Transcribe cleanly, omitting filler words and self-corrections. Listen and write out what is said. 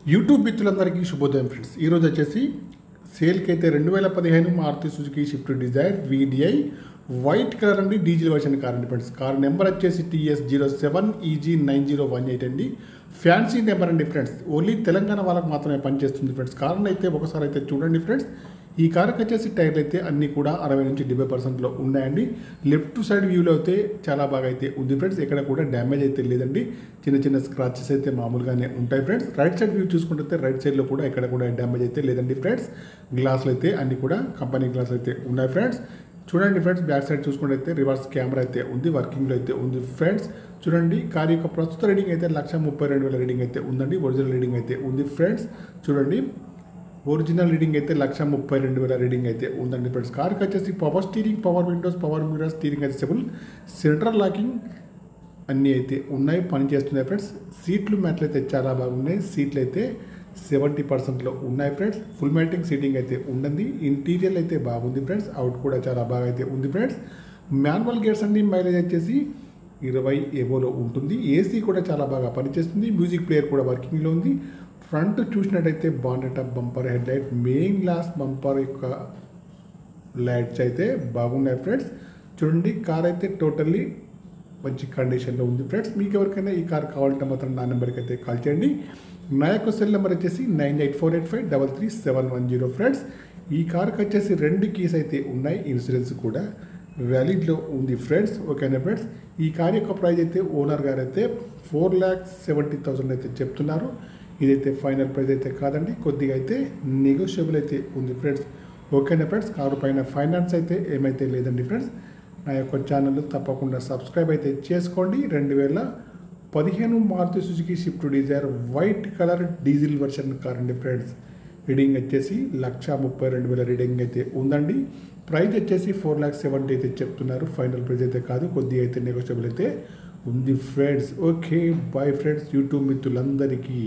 YouTube మిత్రులందరికీ శుభోదయం friends. ఈరోజు వచ్చేసి సేల్కి అయితే 2015 Maruti Suzuki Swift Dzire VDI white colour అండి, డీజిల్ వర్షన్ కార్ అండి ఫ్రెండ్స్. కార్ నెంబర్ వచ్చేసి TS07EG9018 అండి. ఫ్యాన్సీ నెంబర్ అండి ఫ్రెండ్స్. ఓన్లీ తెలంగాణ వాళ్ళకి మాత్రమే పనిచేస్తుంది ఫ్రెండ్స్. కార్ని అయితే ఒకసారి అయితే చూడండి ఫ్రెండ్స్. ఈ కార్కి వచ్చేసి టైర్లు అయితే అన్నీ కూడా 60 నుంచి 70% ఉన్నాయండి. లెఫ్ట్ సైడ్ వ్యూలో అయితే చాలా బాగా అయితే ఉంది ఫ్రెండ్స్. ఎక్కడ కూడా డ్యామేజ్ అయితే లేదండి. చిన్న చిన్న స్క్రాచెస్ అయితే మామూలుగానే ఉంటాయి ఫ్రెండ్స్. రైట్ సైడ్ వ్యూ చూసుకుంటే రైట్ సైడ్లో కూడా ఎక్కడ కూడా డ్యామేజ్ అయితే లేదండి ఫ్రెండ్స్. గ్లాసులు అయితే అన్నీ కూడా కంపెనీ గ్లాసులు అయితే ఉన్నాయి ఫ్రెండ్స్. చూడండి ఫ్రెండ్స్, బ్యాక్ సైడ్ చూసుకుంటే అయితే రివర్స్ కెమెరా అయితే ఉంది, వర్కింగ్లో అయితే ఉంది ఫ్రెండ్స్. చూడండి, కార్ యొక్క ప్రస్తుత రీడింగ్ అయితే 1,32,000 రీడింగ్ అయితే ఉందండి. ఒరిజినల్ రీడింగ్ అయితే ఉంది ఫ్రెండ్స్. చూడండి, ఒరిజినల్ రీడింగ్ అయితే 1,32,000 రీడింగ్ అయితే ఉందండి ఫ్రెండ్స్. కార్కి వచ్చేసి power steering, power Windows, power mirror, steering adjustable, central locking అన్నీ అయితే ఉన్నాయి, పనిచేస్తున్నాయి ఫ్రెండ్స్. సీట్లు మ్యాట్లు అయితే చాలా బాగున్నాయి. సీట్లు అయితే 70% ఉన్నాయి ఫ్రెండ్స్. ఫుల్ మ్యాటింగ్ సీటింగ్ అయితే ఉండండి. ఇంటీరియర్ అయితే బాగుంది ఫ్రెండ్స్. అవుట్ కూడా చాలా బాగా అయితే ఉంది ఫ్రెండ్స్. మాన్యువల్ గేర్స్ అండి. మైలేజ్ వచ్చేసి 20 ఎబోలో ఉంటుంది. ఏసీ కూడా చాలా బాగా పనిచేస్తుంది. మ్యూజిక్ ప్లేయర్ కూడా వర్కింగ్లో ఉంది. ఫ్రంట్ చూసినట్టయితే bonnet of bumper, head light, main glass bumper యొక్క లైట్స్ అయితే బాగున్నాయి ఫ్రెండ్స్. చూడండి, కార్ అయితే టోటల్లీ మంచి కండిషన్లో ఉంది ఫ్రెండ్స్. మీకు ఎవరికైనా ఈ కార్ కావాలంటే మాత్రం నా నెంబర్కి అయితే కాల్ చేయండి. నా యొక్క సెల్ నెంబర్ వచ్చేసి 9848533710 ఫ్రెండ్స్. ఈ కార్కి వచ్చేసి 2 కీస్ అయితే ఉన్నాయి. ఇన్సూరెన్స్ కూడా వ్యాలిడ్లో ఉంది ఫ్రెండ్స్. ఓకేనా ఫ్రెండ్స్. ఈ కార్ యొక్క ప్రైస్ అయితే ఓనర్ గారు అయితే 4,70,000 అయితే చెప్తున్నారు. ఇదైతే ఫైనల్ ప్రైస్ అయితే కాదండి, కొద్దిగా అయితే నెగోషియబుల్ అయితే ఉంది ఫ్రెండ్స్. ఓకేనా ఫ్రెండ్స్. కారు పైన ఫైనాన్స్ అయితే ఏమైతే లేదండి ఫ్రెండ్స్. నా యొక్క ఛానల్ తప్పకుండా సబ్స్క్రైబ్ అయితే చేసుకోండి. 2015 Maruti Suzuki Swift Dzire white colour diesel version car అండి ఫ్రెండ్స్. రీడింగ్ వచ్చేసి 1,32,000 రీడింగ్ అయితే ఉందండి. ప్రైస్ వచ్చేసి 4,70,000 అయితే చెప్తున్నారు. ఫైనల్ ప్రైస్ అయితే కాదు, కొద్దిగా అయితే నెగోషియబుల్ అయితే ఉంది friends. Okay, bye friends, YouTube మిత్రులందరికీ.